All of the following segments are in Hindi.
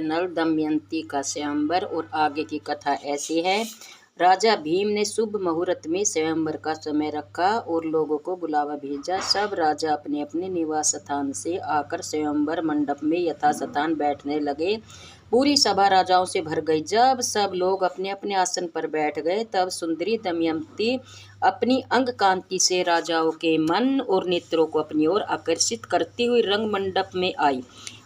नल दमयंती का स्वयंवर। और आगे की कथा ऐसी है। राजा भीम ने शुभ मुहूर्त में स्वयंवर का समय रखा और लोगों को बुलावा भेजा। सब राजा अपने अपने निवास स्थान से आकर स्वयंवर मंडप में यथास्थान बैठने लगे। पूरी सभा राजाओं से भर गई। जब सब लोग अपने अपने आसन पर बैठ गए तब सुंदरी दमयंती अपनी अंग कांति से राजाओं के मन और नेत्रों को अपनी ओर आकर्षित करती हुई रंग मंडप में आई।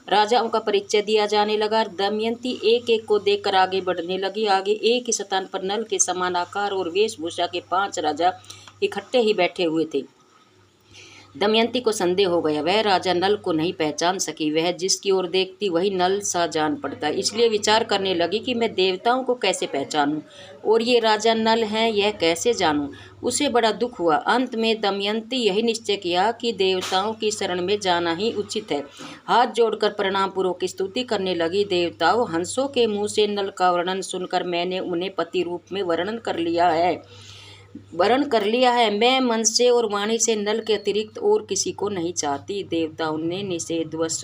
राजाओं का परिचय दिया जाने लगा। दमयंती एक एक को देखकर आगे बढ़ने लगी। आगे एक ही स्थान पर नल के समान आकार और वेशभूषा के 5 राजा इकट्ठे ही बैठे हुए थे। दमयंती को संदेह हो गया। वह राजा नल को नहीं पहचान सकी। वह जिसकी ओर देखती वही नल सा जान पड़ता। इसलिए विचार करने लगी कि मैं देवताओं को कैसे पहचानूं और ये राजा नल हैं, यह कैसे जानूं। उसे बड़ा दुख हुआ। अंत में दमयंती यही निश्चय किया कि देवताओं की शरण में जाना ही उचित है। हाथ जोड़कर प्रणाम पूर्वक स्तुति करने लगी। देवताओं, हंसों के मुँह से नल का वर्णन सुनकर मैंने उन्हें पति रूप में वर्ण कर लिया है। मैं मन से और वाणी से नल के अतिरिक्त और किसी को नहीं चाहती। देवताओं ने निषेधवश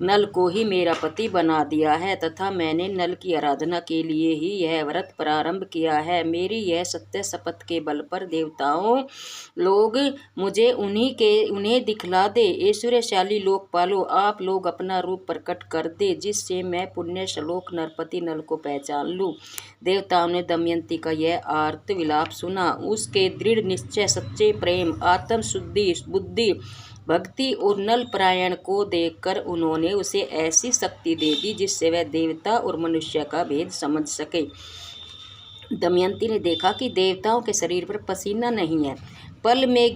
नल को ही मेरा पति बना दिया है तथा मैंने नल की आराधना के लिए ही यह व्रत प्रारंभ किया है। मेरी यह सत्य शपथ के बल पर देवताओं लोग मुझे उन्हें दिखला दे। ऐश्वर्यशाली लोकपालो, आप लोग अपना रूप प्रकट कर दे जिससे मैं पुण्य श्लोक नरपति नल को पहचान लूँ। देवताओं ने दमयंती का यह आर्त विलाप सुना। उसके दृढ़ निश्चय, सच्चे प्रेम, आत्म शुद्धि, बुद्धि, भक्ति और नल परायण को देखकर उन्होंने उसे ऐसी शक्ति दे दी जिससे वह देवता और मनुष्य का भेद समझ सके। दमयंती ने देखा कि देवताओं के शरीर पर पसीना नहीं है, पलकें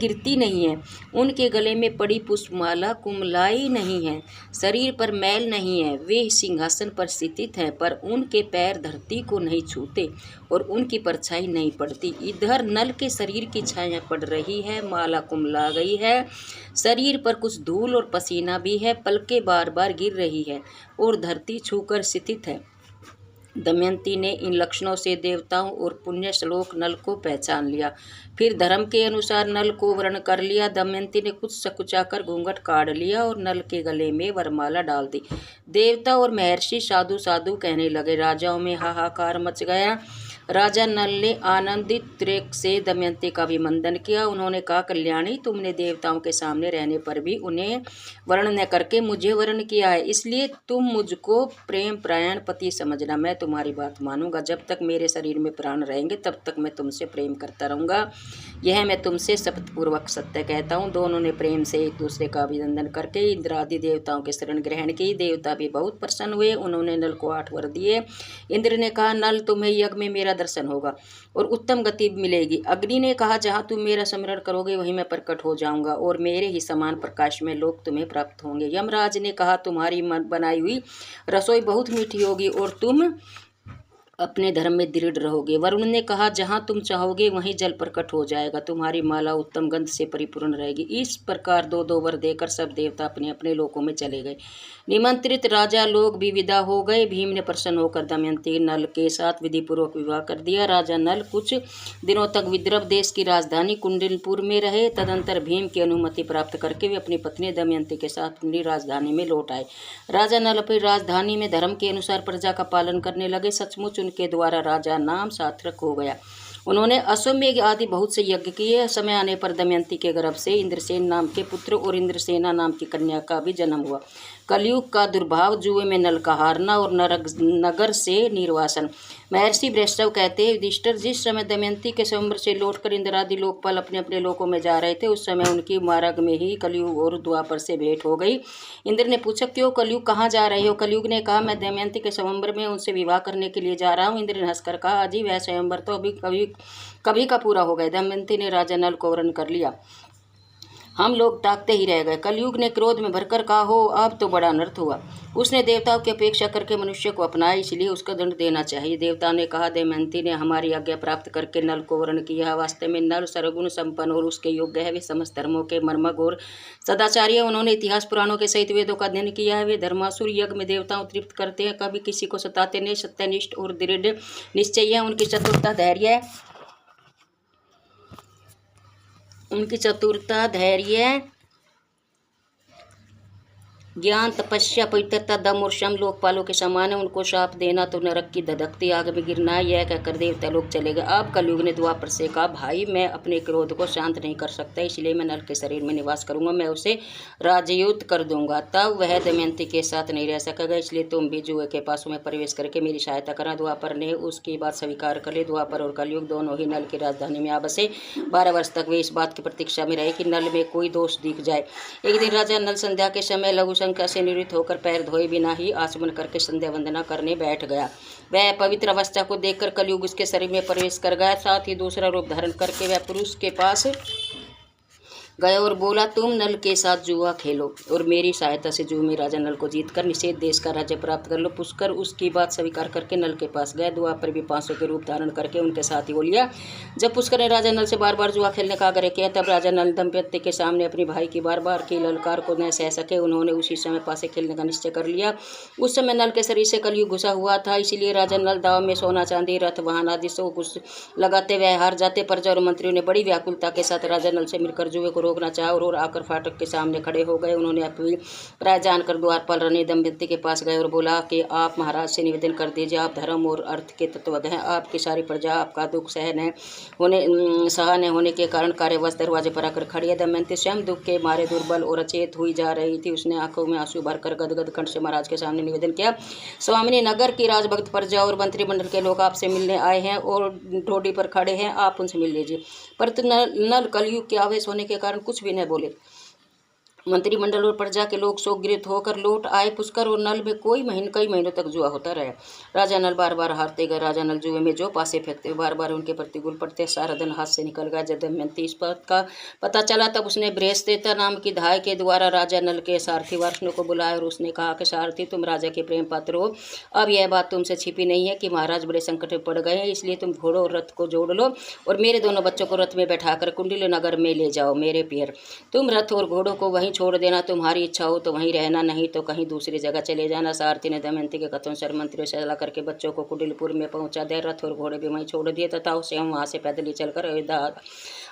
गिरती नहीं है, उनके गले में पड़ी पुष्पमाला कुमलाई नहीं है, शरीर पर मैल नहीं है, वे सिंहासन पर स्थित हैं पर उनके पैर धरती को नहीं छूते और उनकी परछाई नहीं पड़ती। इधर नल के शरीर की छाया पड़ रही है, माला कुमला गई है, शरीर पर कुछ धूल और पसीना भी है, पलकें बार बार गिर रही है और धरती छूकर स्थित है। दमयंती ने इन लक्षणों से देवताओं और पुण्य श्लोक नल को पहचान लिया। फिर धर्म के अनुसार नल को वर्ण कर लिया। दमयंती ने कुछ सकुचाकर घूंघट काढ़ लिया और नल के गले में वरमाला डाल दी। देवता और महर्षि साधु साधु कहने लगे। राजाओं में हाहाकार मच गया। राजा नल ने आनंदित त्रेक से दमयंती का अभिनंदन किया। उन्होंने कहा, कल्याणी, तुमने देवताओं के सामने रहने पर भी उन्हें वर्ण न करके मुझे वर्ण किया है, इसलिए तुम मुझको प्रेम प्रायण पति समझना। मैं तुम्हारी बात मानूंगा। जब तक मेरे शरीर में प्राण रहेंगे तब तक मैं तुमसे प्रेम करता रहूँगा। यह मैं तुमसे शपथपूर्वक सत्य कहता हूँ। दोनों ने प्रेम से एक दूसरे का अभिनंदन करके इंद्र आदि देवताओं के शरण ग्रहण की। देवता भी बहुत प्रसन्न हुए। उन्होंने नल को 8 वर दिए। इंद्र ने कहा, नल, तुम्हें यज्ञ में मेरा दर्शन होगा और उत्तम गति मिलेगी। अग्नि ने कहा, जहाँ तुम मेरा स्मरण करोगे वहीं मैं प्रकट हो जाऊंगा और मेरे ही समान प्रकाश में लोग तुम्हें प्राप्त होंगे। यमराज ने कहा, तुम्हारी बनाई हुई रसोई बहुत मीठी होगी और तुम अपने धर्म में दृढ़ रहोगे। वरुण ने कहा, जहाँ तुम चाहोगे वहीं जल प्रकट हो जाएगा। तुम्हारी माला उत्तम गंध से परिपूर्ण रहेगी। इस प्रकार 2-2 वर देकर सब देवता अपने अपने लोकों में चले गए। निमंत्रित राजा लोग भी विदा हो गए। भीम ने प्रसन्न होकर दमयंती नल के साथ विधिपूर्वक विवाह कर दिया। राजा नल कुछ दिनों तक विदर्भ देश की राजधानी कुंडलपुर में रहे। तदंतर भीम की अनुमति प्राप्त करके वे अपनी पत्नी दमयंती के साथ अपनी राजधानी में लौट आए। राजा नल अपनी राजधानी में धर्म के अनुसार प्रजा का पालन करने लगे। सचमुच उनके द्वारा राजा नाम सार्थक हो गया। उन्होंने अश्वमेध आदि बहुत से यज्ञ किए। समय आने पर दमयंती के गर्भ से इंद्रसेन नाम के पुत्र और इंद्रसेना नाम की कन्या का भी जन्म हुआ। कलयुग का दुर्भाव, जुए में नल का हारना और नगर से निर्वासन। महर्षि वृषभ कहते हैं, युधिष्ठिर, जिस समय दमयंती के स्वयंवर से लौटकर इंद्रादि लोकपाल अपने अपने लोकों में जा रहे थे उस समय उनकी मार्ग में ही कलयुग और द्वापर से भेंट हो गई। इंद्र ने पूछा, क्यों कलयुग, कहाँ जा रहे हो? कलयुग ने कहा, मैं दमयंती के स्वयंवर में उनसे विवाह करने के लिए जा रहा हूँ। इंद्र ने हंसकर कहा, अजी वह स्वयंवर तो अभी कभी का पूरा हो गया। दमयंती ने राजा नल को वर्ण कर लिया। हम लोग ताकते ही रह गए। कलयुग ने क्रोध में भरकर कहा, हो अब तो बड़ा अनर्थ हुआ। उसने देवताओं की अपेक्षा करके मनुष्य को अपनाया, इसलिए उसका दंड देना चाहिए। देवता ने कहा, दमयंती ने हमारी आज्ञा प्राप्त करके नल को वर्ण किया। वास्तव में नल सर्वगुण संपन्न और उसके योग्य है। वे समस्त धर्मों के मर्मज्ञ और सदाचारी। उन्होंने इतिहास पुराणों के सहित वेदों का अध्ययन किया है। वे धर्मासुर यज्ञ में देवताओं तृप्त करते हैं, कभी किसी को सताते नहीं, सत्यनिष्ठ और दृढ़ निश्चय है। उनकी चतुरता, धैर्य ज्ञान, तपस्या, पवित्रता, दम और शम लोकपालों के समान है। उनको शाप देना तो नरक की धधकती आग में गिरना है। यह कहकर देवता लोग चले गए। अब कलयुग ने द्वापर से कहा, भाई मैं अपने क्रोध को शांत नहीं कर सकता, इसलिए मैं नल के शरीर में निवास करूंगा, मैं उसे राजयुत कर दूंगा। तब वह दमयंती के साथ नहीं रह सकेगा, इसलिए तुम भी जुए के पासों में प्रवेश करके मेरी सहायता करना। द्वापर ने उसकी बात स्वीकार कर ली। द्वापर और कलयुग दोनों ही नल की राजधानी में आ बसे। 12 वर्ष तक वे इस बात की प्रतीक्षा में रहे कि नल में कोई दोष दिख जाए। एक दिन राजा नल संध्या के समय लघु संख्या से निवृत्त होकर पैर धोए बिना ही आचमन करके संध्या वंदना करने बैठ गया। वह पवित्र अवस्था को देखकर कलयुग उसके शरीर में प्रवेश कर गया। साथ ही दूसरा रूप धारण करके वह पुरुष के पास गया और बोला, तुम नल के साथ जुआ खेलो और मेरी सहायता से जुए में राजा नल को जीतकर निषेध देश का राज्य प्राप्त कर लो। पुष्कर उसकी बात स्वीकार करके नल के पास गए। द्वापर भी 500 के रूप धारण करके उनके साथ ही हो लिया। जब पुष्कर ने राजा नल से बार बार जुआ खेलने का आग्रह किया, तब राजा नल दंपत्ति के सामने अपने भाई की बार बार की ललकार को न सह सके। उन्होंने उसी समय पासे खेलने का निश्चय कर लिया। उस समय नल के शरीर से कलयुग घुसा हुआ था, इसीलिए राजा नल दाव में सोना चांदी रथ वाहन आदि से कुछ लगाते वह हार जाते। प्रजा और मंत्रियों ने बड़ी व्याकुलता के साथ राजा नल से मिलकर जुए को रोकना चाहा और आकर फाटक के सामने खड़े हो गए। उन्होंने अपनी प्राय जानकर द्वारपाल रानी दमयंती के पास गए और बोला कि आप महाराज से निवेदन कर दीजिए, आप धर्म और अर्थ के तत्वज्ञ हैं, आपकी सारी प्रजा आपका दुख सहन होने के कारण कार्यवश दरवाजे पर आकर खड़ी है। दमयंती स्वयं दुख के मारे दुर्बल और अचेत हुई जा रही थी। उसने आंखों में आंसू भरकर गदगद कंठ से महाराज के सामने निवेदन किया, स्वामिनी, नगर की राजभक्त प्रजा और मंत्रिमंडल के लोग आपसे मिलने आए हैं और ढोडी पर खड़े हैं, आप उनसे मिल लीजिए। परंतु नल कलयुग के आवेश होने के कारण कुछ भी न बोले। मंत्रिमंडल और प्रजा के लोग शोकग्रस्त होकर लौट आए। पुष्कर और नल में कई महीनों तक जुआ होता रहा। राजा नल बार बार हारते गए। राजा नल जुए में जो पासे फेंकते बार बार उनके प्रतिकूल पड़ते। सारा दिन हाथ से निकल गया। जब दमयंती इस बात का पता चला, तब उसने बृहस्पति नाम की धाय के द्वारा राजा नल के सारथी वार्ष्णेय को बुलाया और उसने कहा कि सारथी, तुम राजा के प्रेम पात्र हो। अब यह बात तुमसे छिपी नहीं है कि महाराज बड़े संकट में पड़ गए हैं, इसलिए तुम घोड़ों और रथ को जोड़ लो और मेरे दोनों बच्चों को रथ में बैठाकर कुंडली नगर में ले जाओ। मेरे पियर, तुम रथ और घोड़ों को वहीं छोड़ देना, तुम्हारी इच्छा हो तो वहीं रहना, नहीं तो कहीं दूसरी जगह चले जाना। सारथी ने दमयंती के कथन मंत्रियों से सलाह करके बच्चों को कुटिलपुर में पहुंचा दिया। रथ और घोड़े भी वहीं छोड़ दिए तथा उसे हम वहां से पैदल ही चलकर अयोध्या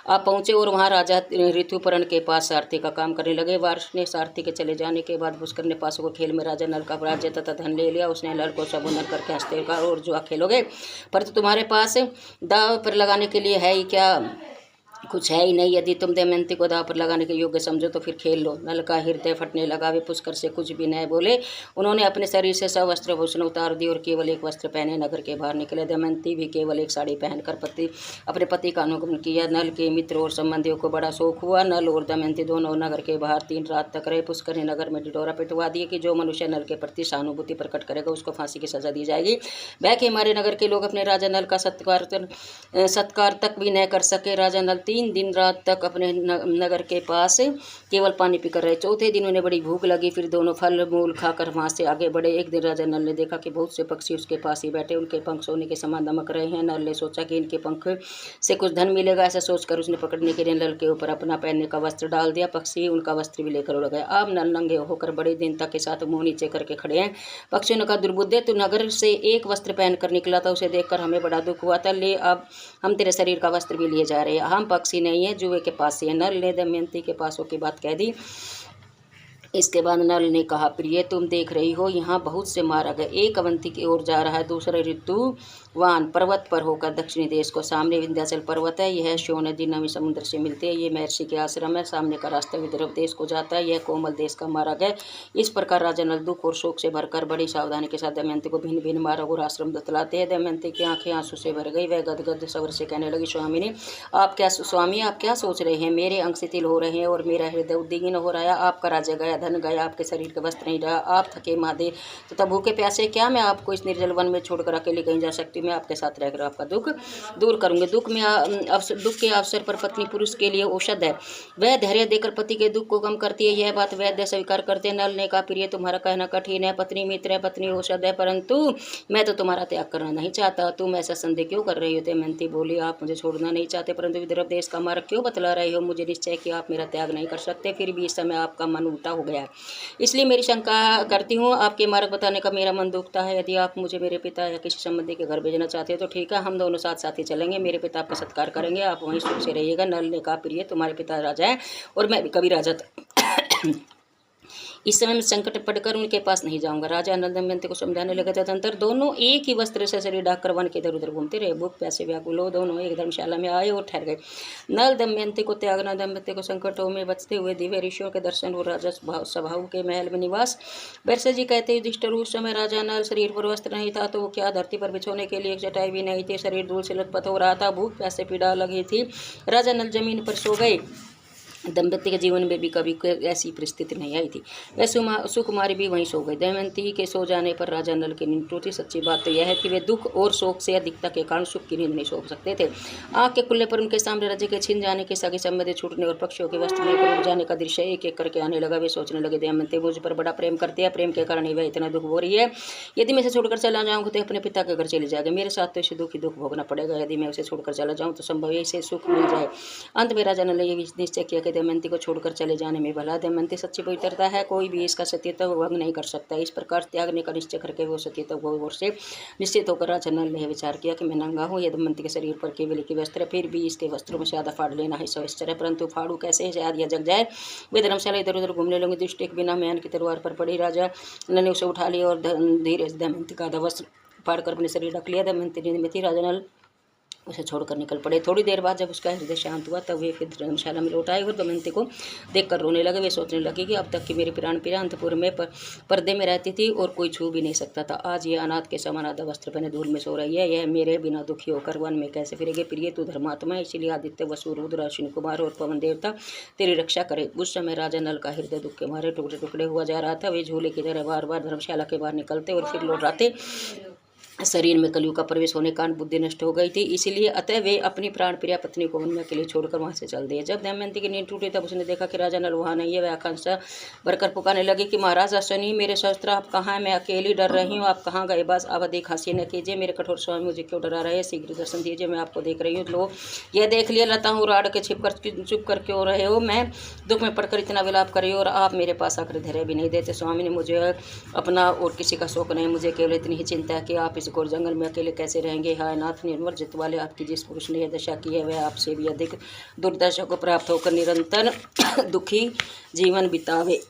आप पहुंचे और वहां राजा ऋतुपर्ण के पास सारथी का काम करने लगे। वार्ष ने सारथी के चले जाने के बाद पुष्कर ने पासों को खेल में राजा नल का राज्य तथा धन ले लिया। उसने नल को संबोधन करके हंसते का और जुआ खेलोगे, परंतु तुम्हारे पास दाव पर लगाने के लिए है ही क्या? कुछ है ही नहीं। यदि तुम दमयंती को दाव पर लगाने के योग्य समझो तो फिर खेल लो। नल का हृदय फटने लगा। वे पुष्कर से कुछ भी न बोले। उन्होंने अपने शरीर से सब वस्त्र भूषण उतार दिए और केवल एक वस्त्र पहने नगर के बाहर निकले। दमयंती भी केवल एक साड़ी पहनकर अपने पति का अनुगमन किया। नल के मित्र और संबंधियों को बड़ा शोक हुआ। नल और दमयंती दोनों नगर के बाहर 3 रात तक रहे। पुष्कर ने नगर में ढिढोरा पिटवा दिए कि जो मनुष्य नल के प्रति सहानुभूति प्रकट करेगा उसको फांसी की सजा दी जाएगी। भय के हमारे नगर के लोग अपने राजा नल का सत्कार तक भी न कर सके। राजा नल 3 दिन रात तक अपने नगर के पास केवल पानी पीकर रहे। चौथे दिन उन्हें बड़ी भूख लगी। फिर दोनों फल मूल खाकर वहां से आगे बढ़े। एक दिन राजा नल ने देखा कि बहुत से पक्षी उसके पास ही बैठे, उनके पंख सोने के समान दमक रहे हैं। नल ने सोचा कि इनके पंख से कुछ धन मिलेगा। ऐसा सोचकर उसने पकड़ने के लिए नल के ऊपर अपना पहनने का वस्त्र डाल दिया। पक्षी उनका वस्त्र भी लेकर उड़ गए। अब नल नंगे होकर बड़ी दीनता के साथ मुंह नीचे करके खड़े हैं। पक्षियों ने कहा, दुर्बुद्धे, तू नगर से एक वस्त्र पहनकर निकला था, उसे देखकर हमें बड़ा दुख हुआ था। ले, अब हम तेरे शरीर का वस्त्र भी लिए जा रहे हैं। हम पक्षी नहीं है, जुए के पास से। नल ने दमयंती के पासों की बात कह दी। इसके बाद नल ने कहा, प्रिय, तुम देख रही हो यहाँ बहुत से मार्ग है। एक अवंती की ओर जा रहा है, दूसरा ऋतुवान पर्वत पर होकर दक्षिणी देश को। सामने विंध्याचल पर्वत है, यह शो नदी नवी समुद्र से मिलती है। ये महर्षि के आश्रम है। सामने का रास्ता विदर्भ देश को जाता है, यह कोमल देश का मार्ग है। इस प्रकार राजा नल दुख और शोक से भरकर बड़ी सावधानी के साथ दमयंती को भिन्न भिन्न मार्ग और आश्रम बतलाते हैं। दमयंती की आंखें आंसू से भर गई। वह गदगद स्वर से कहने लगी, स्वामी आप क्या सोच रहे हैं? मेरे अंग शिथिल हो रहे हैं और मेरा हृदय उद्विग्न हो रहा है। आपका राज्य गया, धन गया, आपके शरीर के वस्त्र नहीं रहा, आप थके मादे तथा भूखे प्यासे। क्या मैं आपको इस निर्जल वन में छोड़कर अकेले कहीं जा सकती हूँ? मैं आपके साथ रहकर आपका दुख दूर करूंगी। दुख के अवसर पर पत्नी पुरुष के लिए औषध है, वह धैर्य देकर पति के दुख को कम करती है। यह बात वैद्य स्वीकार करते। नल ने कहा, प्रिय, तुम्हारा कहना कठिन है। पत्नी मित्र है, पत्नी औषध है, परंतु मैं तो तुम्हारा त्याग करना नहीं चाहता। तुम ऐसा संदेह क्यों कर रही हो? दमयंती बोली, आप मुझे छोड़ना नहीं चाहते, परंतु विदर्भ देश का मार्ग क्यों बतला रहे हो? मुझे निश्चय कि आप मेरा त्याग नहीं कर सकते, फिर भी इस समय आपका मन उल्टा हो गया, इसलिए मेरी शंका करती हूँ। आपके मार्ग बताने का मेरा मन दुखता है। यदि आप मुझे मेरे पिता या किसी संबंधी के घर भेजना चाहते हैं तो ठीक है, हम दोनों साथ साथ ही चलेंगे। मेरे पिता आपका सत्कार करेंगे, आप वहीं सुख से रहिएगा। नल ने कहा, प्रिय, तुम्हारे पिता राजा है और मैं भी कभी राजा था। इस समय में संकट पड़कर उनके पास नहीं जाऊंगा। राजा नल दमयंती को समझाने लगे। तदंतर दोनों एक ही वस्त्र से शरीर ढककर वन के इधर उधर घूमते रहे। भूख प्यासे व्याकुल हो दोनों एक धर्मशाला में आए और ठहर गए। नल दमयंती को त्यागना, दमयंती को संकटों में बचते हुए दिव्य ऋषियों के दर्शन और राजा सभाओं के महल में निवास। वैसे जी कहते युधिष्ठिर, उस समय राजा नल शरीर पर वस्त्र नहीं था तो वो क्या धरती पर बिछोने के लिए एक चटाई भी नहीं थी। शरीर धूल से लथपथ हो रहा था, भूख प्यासे पीड़ा लगी थी। राजा नल जमीन पर सो गए। दंपति के जीवन में भी कभी ऐसी परिस्थिति नहीं आई थी। वह सुकुमारी भी वहीं सो गई। दमयंती के सो जाने पर राजा नल की नींद टूटी। सच्ची बात तो यह है कि वे दुख और शोक से अधिकता के कारण सुख की नींद नहीं सो सकते थे। आँख के खुलने पर उनके सामने राज्य के छिन जाने के, सगे संबंधी छूटने और पक्षियों के वस्त्र में उड़ जाने का दृश्य एक एक करके आने लगा। वे सोचने लगे, दमयंती मुझ पर बड़ा प्रेम करती है, प्रेम के कारण ही वह इतना दुख हो रही है। यदि मैं इसे छोड़कर चला जाऊँगा तो अपने पिता के घर चले जाएगा। मेरे साथ तो इसे दुख ही दुख भोगना पड़ेगा। यदि मैं उसे छोड़कर चला जाऊँ तो संभव है इसे सुख मिल जाए। अंत में राजा ने यह निश्चय किया कि दमयंती को छोड़कर चले जाने में भला। दमयंती सच्ची पवित्रता है, कोई भी इसका सत्यत्व भंग नहीं कर सकता। इस प्रकार त्यागने का निश्चय करके वो सत्यत्व ओर से निश्चित होकर राजा नल ने विचार किया कि मैं नंगा हूँ। यह दमयंती के शरीर पर केवल के वस्त्र, फिर भी इसके वस्त्रों में से आधा फाड़ लेना ही सवस्त्र है, परंतु फाड़ू कैसे शायद यह जग जाए। वे धर्मशाला इधर उधर घूमने लगे। दृष्टि के बिना मैन की तलवार पर पड़ी। राजा नल ने उसे उठा लिया और धीरे से दमयंती का आधा वस्त्र फाड़कर अपने शरीर ढक लिया। दमयंती नींद में थी। राजा नल उसे छोड़कर निकल पड़े। थोड़ी देर बाद जब उसका हृदय शांत हुआ तब वे फिर धर्मशाला में लौट आए और दमयंती को देखकर रोने लगे। वे सोचने लगे कि अब तक की मेरी प्राण प्रिया अंतपुर में पर्दे में रहती थी और कोई छू भी नहीं सकता था। आज ये अनाथ के समान आधा वस्त्र पहने धूल में सो रही है। यह मेरे बिना दुखी होकर वन में कैसे फिरेगी। प्रिय तू धर्मात्मा है, इसीलिए आदित्य, वसु, रुद्र, अश्विनी कुमार और पवन देवता तेरी रक्षा करे। उस समय राजा नल का हृदय दुख के मारे टुकड़े टुकड़े हुआ जा रहा था। वे झूले की तरह बार बार धर्मशाला के बाहर निकलते और फिर लौट आते। शरीर में कलयुग का प्रवेश होने के कारण बुद्धि नष्ट हो गई थी, इसलिए अतः वे अपनी प्राण प्रिया पत्नी को वन में अकेले छोड़कर वहां से चल दिए। जब दमयंती की नींद टूटी तब उसने देखा कि राजा नल वहां नहीं है। वह आकांक्षा भरकर पुकारने लगी कि महाराज अश्विनी, मेरे शस्त्र आप कहाँ हैं? मैं अकेली डर रही हूँ, आप कहाँ गए? बस अब अधिक हंसी न कीजिए, मेरे कठोर स्वामी मुझे क्यों डरा रहे हैं? शीघ्र दर्शन दीजिए, मैं आपको देख रही हूँ। लो यह देख लिया लता हूँ, राड़ के चुप कर क्यों रहे हो? मैं दुख में पड़कर इतना विलाप कर रही हूँ और आप मेरे पास आकर धैर्य भी नहीं देते। स्वामी ने मुझे अपना और किसी का शौक नहीं, मुझे केवल इतनी ही चिंता है कि आप इस घोर जंगल में अकेले कैसे रहेंगे। हाय नाथ, निर्मल चित्त वाले आपकी जिस पुरुष ने यह दशा की है वह आपसे भी अधिक दुर्दशा को प्राप्त होकर निरंतर दुखी जीवन बितावे।